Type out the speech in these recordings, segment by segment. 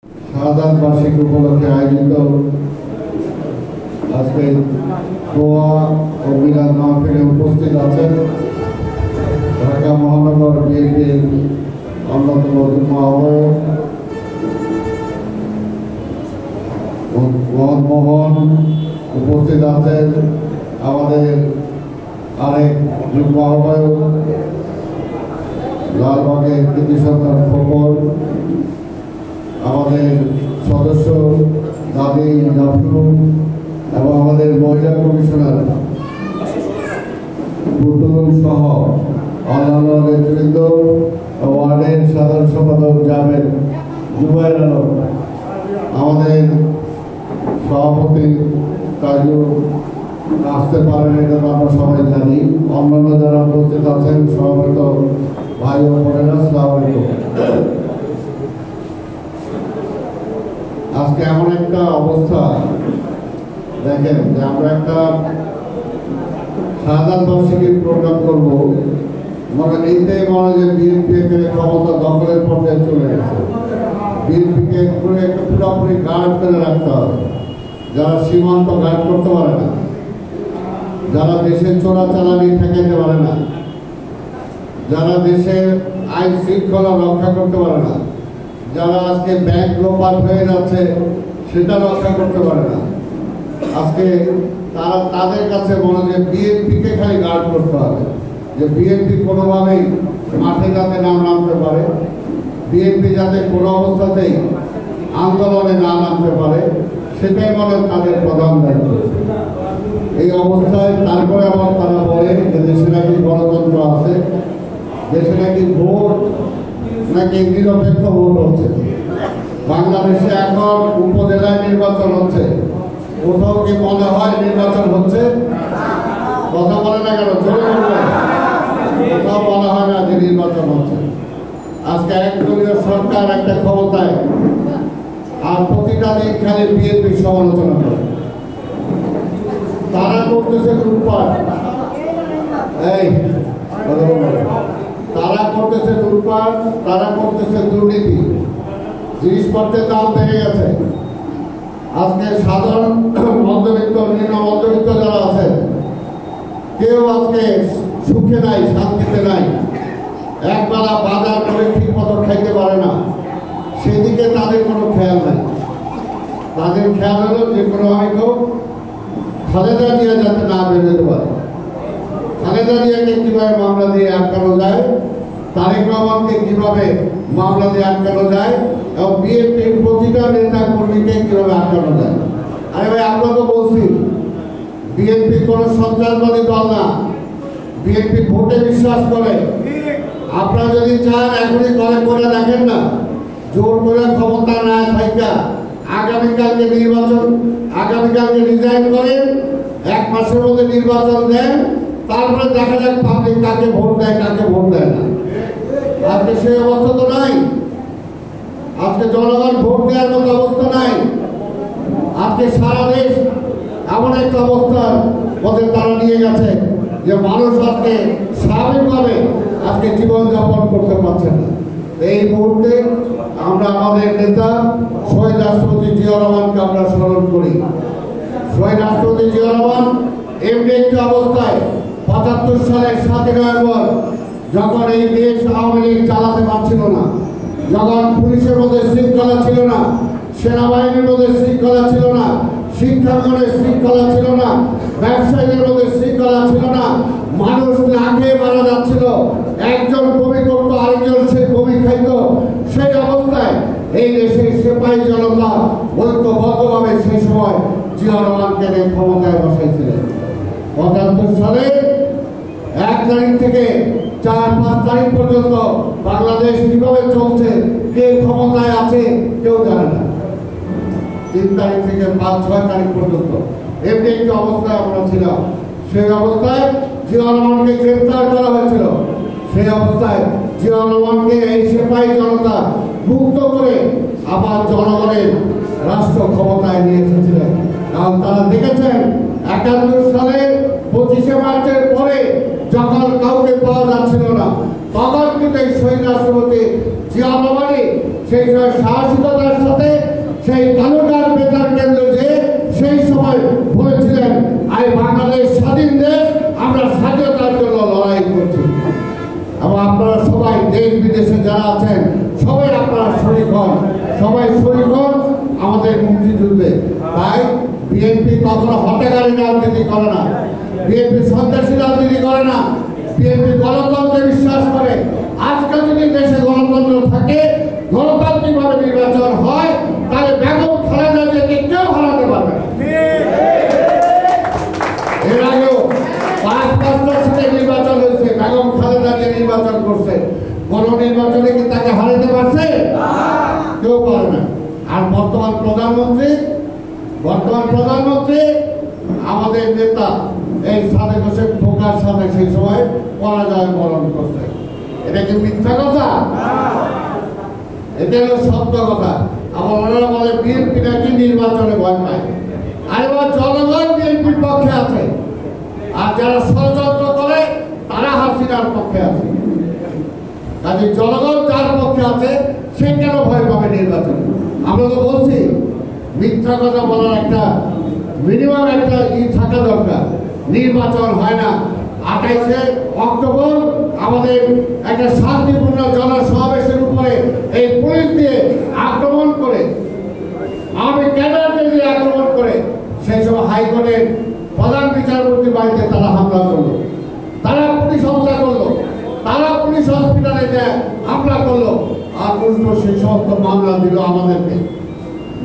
শাহাদাত বার্ষিকী উপলক্ষে আয়োজিত আজকে দোয়া ও মিলাদ মাহফিলে উপস্থিত আছেন ঢাকা মহানগর বিএনপির অন্যতম যুগ্ম আহ্বায়ক মোহন, উপস্থিত আছেন আমাদের আরেক যুগ্ম আহ্বায়ক লালবাগের কৃতি সন্তান খবর, আমাদের সদস্য দাদি জাফরুল এবং আমাদের মহিলা কমিশনার পুতুল সহ অন্যান্য নেতৃবৃন্দ, ওয়ার্ডের সাধারণ সম্পাদক জাভেদ জুবাইর আলম, আমাদের সভাপতি কাজু আসতে পারেন, এটা আমরা সবাই জানি। অন্যান্য যারা উপস্থিত আছেন সভাপতি ভাই ও বোনেরা, আসসালামু আলাইকুম। আজকে এমন একটা অবস্থা দেখেন যে আমরা একটা শাহাদাত বার্ষিকীর প্রোগ্রাম করবো, মানে এইটাই মনে যে বিএনপি এখানে ক্ষমতা দখলের পর্যায়ে চলে গেছে। বিএনপিকে একটা পুরোপুরি গার্ড করে রাখতে হবে, যারা সীমান্ত গার্ড করতে পারে না, যারা দেশের চোরাচালানি ঠেকাইতে পারে না, যারা দেশের আইন শৃঙ্খলা রক্ষা করতে পারে না, যারা আজকে ব্যাংক লোপাট হয়ে যাচ্ছে সেটা রক্ষা করতে পারে না, আজকে তারা তাদের কাছে মনে যে বিএনপিকে খালি গার্ড করতে হবে, যে বিএনপি কোনোভাবেই মাঠে যাতে না নামতে পারে, বিএনপি যাতে কোনো অবস্থাতেই আন্দোলনে না নামতে পারে, সেটাই বলে তাদের প্রধান দায়িত্ব। এই অবস্থায় তারপরে আবার তারা বলে যে দেশে নাকি গণতন্ত্র আছে, দেশে নাকি ভোট নাকি নিরপেক্ষ ভোট হচ্ছে। বাংলাদেশে এখন উপজেলায় নির্বাচন হচ্ছে, কোথাও কি মনে হয় নির্বাচন হচ্ছে? কথা বলে না কেন? জোরে বলবেন। কোথাও মনে হয় না যে নির্বাচন হচ্ছে। আজকে একদলীয় সরকার একটা ক্ষমতায়, আর প্রতিটা দিন খালি বিএনপি সমালোচনা করে। তারা করতেছে লুটপাট, তারা করতেছে লুটপাট, তারা করতেছে দুর্নীতি, জিনিসপত্রের দাম বেড়ে গেছে। আজকে সাধারণ মধ্যবিত্ত, নিম্ন মধ্যবিত্ত যারা আছেন, কেউ আজকে সুখে নাই, শান্তিতে নাই, একবেলা বাজার করে ঠিক মতো খাইতে পারে না, সেদিকে তাদের কোনো খেয়াল নাই। তাদের খেয়াল হলো যে কোনো হয়তো খালেদা জিয়া যাতে না বেরোতে পারে, খালেদা জিয়াকে কিভাবে মামলা দিয়ে আটকানো যায়, তারেক রহমানকে কিভাবে মামলা দিয়ে আটকানো যায়, এবং বিএনপির প্রতিটা নেতা কর্মীকে কিভাবে আটকানো যায়। আরে ভাই, আমরা তো বলছি বিএনপি কোনো সন্ত্রাসবাদী দল না, বিএনপি ভোটে বিশ্বাস করে। আপনারা যদি চান এখনই করে করে দেখেন না, জোর করে ক্ষমতা না থাকা আগামীকালকে নির্বাচন, আগামীকালকে রিজাইন করেন, 1 মাসের মধ্যে নির্বাচন দেন, তারপরে দেখা যাক পাবলিক কাকে ভোট দেয় কাকে ভোট দেয় না। আজকে সেই অবস্থা তো নাই, আজকে জনগণ ভোট দেওয়ার মতো অবস্থা নাই। আজকে সারা দেশ এমন একটা অবস্থার মধ্যে তারা নিয়ে গেছে যে মানুষ আজকে স্বাভাবিকভাবে আজকে জীবনযাপন করতে পারছে না। এই মুহূর্তে আমরা আমাদের নেতা শহীদ রাষ্ট্রপতি জিয়া রহমানকে আমরা স্মরণ করি। শহীদ রাষ্ট্রপতি জিয়া রহমান এমনি একটি অবস্থায় ৭৫ সালের ৭ই নভেম্বর, যখন এই দেশ আওয়ামী লীগ চালাতে পারছিল না, যখন পুলিশের মধ্যে শৃঙ্খলা ছিল না, সেনাবাহিনীর মধ্যে শৃঙ্খলা ছিল না, শিক্ষাঙ্গনের শৃঙ্খলা ছিল না, ব্যবসায়ীদের মধ্যে শৃঙ্খলা ছিল না, মানুষ না খেয়ে মারা যাচ্ছিল, একজন বমি করতো আরেকজন সে বমি খাইত, সেই অবস্থায় এই দেশের সিপাহী জনতা ঐক্যবদ্ধভাবে সেই সময় জিয়া রহমানকে ক্ষমতায় বসাইছিলেন। ৭৫ সালে 1 তারিখ থেকে 4-5 তারিখ পর্যন্ত বাংলাদেশ কিভাবে চলছে, কে ক্ষমতায় আছে কেউ জানে না। 3 তারিখ থেকে 5-6 তারিখ পর্যন্ত এমনি একটি অবস্থায় আমরা ছিলাম। সেই অবস্থায় জিয়া রহমানকে গ্রেফতার করা হয়েছিল। সেই অবস্থায় জিয়া রহমানকে এই সিপাহী জনতা মুক্ত করে আবার জনগণের রাষ্ট্র ক্ষমতায় নিয়ে এসেছিলেন। কারণ তারা দেখেছেন ৭১ সালের 25শে মার্চের পরে যখন কাউকে পাওয়া যাচ্ছিল না, তখন কিন্তু এই শহীদ রাষ্ট্রপতি জিয়া রহমানই সেই সাহসিকতার সাথে সবাই শরীর হন আমাদের মুক্তিযুদ্ধে। তাই বিএনপি কখনো হত্যাকারী রাজনীতি করে না, বিএনপি সন্ত্রাসী রাজনীতি করে না, বিএনপি গণতন্ত্রে বিশ্বাস করে। আজকে যদি দেশে গণতন্ত্র থাকে, গণতান্ত্রিক ভাবে নির্বাচন হয়, তাহলে বেগম খালেদা জিয়াকে কেউ হারাতে পারবে না। এর আগেও ৫-৫টা সিটে নির্বাচন হয়েছে, বেগম খালেদা জিয়া নির্বাচন করছে, কোন নির্বাচনে কি তাকে হারাতে পারছে? কেউ পারে না। আর বর্তমান প্রধানমন্ত্রী আমাদের নেতা এই সাদেক হোসেন খোকার সাথে সেই সময় পরাজয় বরণ করছে। এটা কি মিথ্যা কথা? এটা হলো সত্য কথা। আবার ওনারা বলে বিএনপি নাকি নির্বাচনে ভয় পায়। আর এবার জনগণ বিএনপির পক্ষে আছে, আর যারা ষড়যন্ত্র করে তারা হাসিনার পক্ষে আছে। কাজে জনগণ যার পক্ষে আছে সে কেন ভয় পাবে নির্বাচনে? আমরা তো বলছি মিথ্যা কথা বলার একটা মিনিমাম একটা থাকা দরকার। নির্বাচন হয় না। 28শে অক্টোবর আমাদের একটা শান্তিপূর্ণ জনসমাবেশের উপরে এই পুলিশ দিয়ে আক্রমণ করে, আমি ক্যাডারদের দিয়ে আক্রমণ করে, সেই সময় হাইকোর্টের প্রধান বিচারপতি বাড়িতে তারা হামলা করলো, তারা পুলিশ হত্যা করলো, তারা পুলিশ হসপিটালে যে হামলা করলো, আর উল্টো সেই সমস্ত মামলা দিল আমাদেরকে।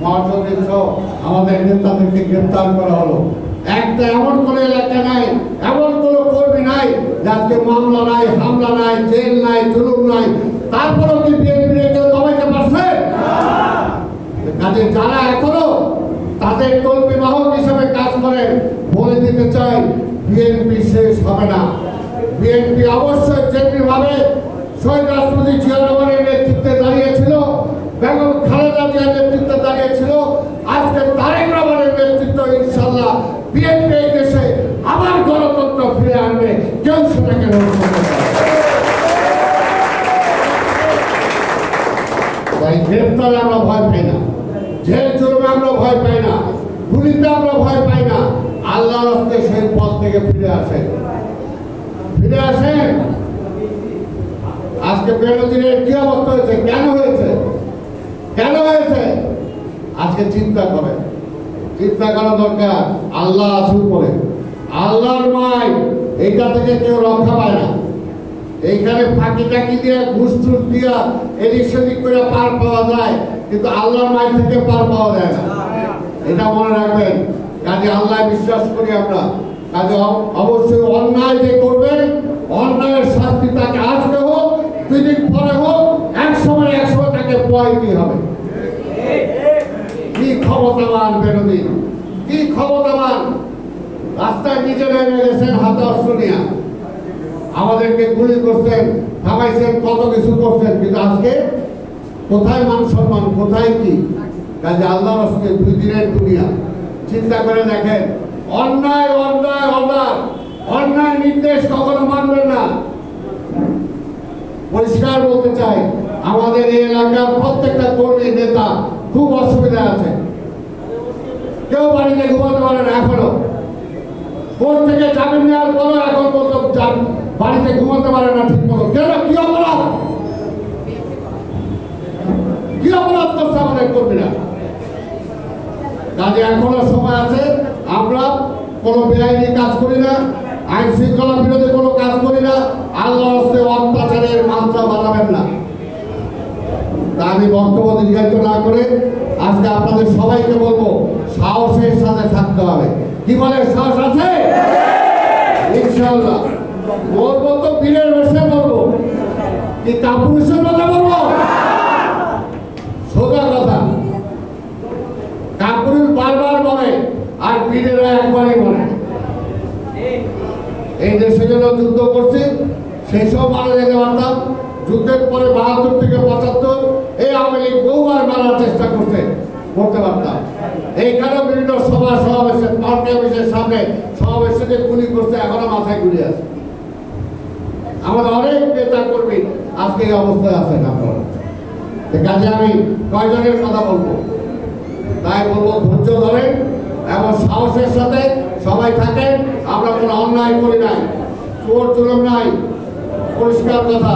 মহাসচিব সহ আমাদের নেতাদেরকে গ্রেপ্তার করা হলো। একটা এমন কোনো এলাকা নাই, এমন কোনো কর্মী নাই যাকে মামলা নাই, হামলা নাই, জেল নাই, জুলুম নাই, তারপরেও কি বিএনপি কেউ দমাইতে পারছে? কাজে যারা এখনো তাদের কর্মী বাহক হিসেবে কাজ করেন, বলে দিতে চাই বিএনপি শেষ হবে না। বিএনপি অবশ্যই যেমনিভাবে শহীদ রাষ্ট্রপতি জিয়া রহমানের নেতৃত্বে দাঁড়িয়েছিল, বেগম খালেদা জিয়ার নেতৃত্বে দাঁড়িয়েছিল, আজকে তারেক রহমানের নেতৃত্ব, ইনশাআল্লাহ বিএনপি এই দেশে আবার গণতন্ত্র ফিরে আনবে, কেউ সেটাকে রোধ করতে পারবে না। তাই গ্রেপ্তারে আমরা ভয় পাই না, জেল জুলুমে আমরা ভয় পাই না, গুলিতে আমরা ভয় পাই না। আল্লাহর রাস্তায় সেই পথ থেকে ফিরে আসেন। আজকে বেনজিরের কি অবস্থা হয়েছে? কেন হয়েছে? আজকে চিন্তা করেন, চিন্তা করা দরকার। আল্লাহ আসুন করে, আল্লাহর মাই এইটা থেকে কেউ রক্ষা পায় না। এইখানে ফাঁকি টাকি দিয়ে, ঘুষ টুস দিয়া, এদিক সেদিক করে পার পাওয়া যায়, কিন্তু আল্লাহর মাই থেকে পার পাওয়া যায় না। এটা মনে রাখবেন। কাজে আল্লাহ বিশ্বাস করি আমরা। কাজে অবশ্যই অন্যায় যে করবেন, অন্যায়ের শাস্তি তাকে আজকে হোক, 2 দিন পরে হোক, এক সময় তাকে পোয়াইতে হবে। কি ক্ষমতাবান বিরোধী, কি ক্ষমতাবান! রাস্তায় নিজে নেমে গেছেন হাতে অস্ত্র নিয়ে, আমাদেরকে গুলি করছেন, থামাইছেন, কত কিছু করছেন, কিন্তু আজকে কোথায় মান সম্মান, কোথায় কি? কাজে আল্লাহর রাস্তায় 2 দিনের দুনিয়া। চিন্তা করে দেখেন, অন্যায় অন্যায় অন্যায় অন্যায় নির্দেশ কখনো মানবেন না। পরিষ্কার বলতে চাই, আমাদের এই এলাকার প্রত্যেকটা কর্মী নেতা খুব অসুবিধা আছে। কেউ বাড়িতে ঘুমাতে পারে না এখনো। কোর্ট থেকে জামিন নেওয়ার পরও এখন পর্যন্ত বাড়িতে ঘুমাতে পারে না ঠিক মতো। কেন? কি অপরাধ? কি অপরাধ করছে আমাদের কর্মীরা? কাজে এখনো সময় আছে। আমরা কোনো বেআইনি কাজ করি না, আইন শৃঙ্খলা বিরোধী কোনো কাজ করি না। আল্লাহর রাস্তায় অত্যাচারের মাত্রা বাড়াবেন না। তা আমি বক্তব্য দীর্ঘায়িত না করে আজকে আপনাদের সবাইকে বলবো, সাহসের সাথে থাকতে হবে। কি বলে, সাহস আছে? ইনশাআল্লাহ বলবো তো, বীরের বেশে বলবো কি কাপুরুষের কথা বলবো? সোজা কথা। কাপুরুষ বারবার বলে, আর বীরেরা একবারই বলে। এই দেশের জন্য যুদ্ধ করছি, সেই সব মারা যেতে পারতাম। যুদ্ধের পরে 72 থেকে 75 এই আওয়ামী লীগ বহুবার মারার চেষ্টা করতে পারতাম। এইখানেও বিভিন্ন সভা সমাবেশে, পার্টি অফিসের সামনে সমাবেশে যে গুলি করছে, এখনো মাথায় গুলি আছে। আমাদের অনেক নেতা কর্মী আজকে এই অবস্থায় আছেন আপনারা। কাজে আমি কয়জনের কথা বলবো, তাই বলবো ধৈর্য ধরেন এবং সাহসের সাথে সবাই থাকেন। আমরা কোনো অন্যায় করি নাই, চোর জুলুম নাই, পরিষ্কার কথা।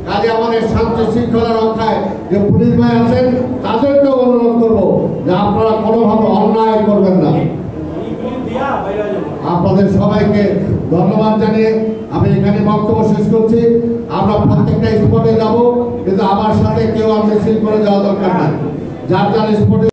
কাজে আমাদের শান্তি শৃঙ্খলা রক্ষায় যে পুলিশ ভাই আছেন তাদেরকেও অনুরোধ করব যে আপনারা কোনোভাবে অন্যায় করবেন না। আপনাদের সবাইকে ধন্যবাদ জানিয়ে আমি এখানে বক্তব্য শেষ করছি। আমরা প্রত্যেকটা স্পটে যাব, কিন্তু আমার সাথে কেউ আর মিছিল করে যাওয়া দরকার নাই। যার যার স্পটে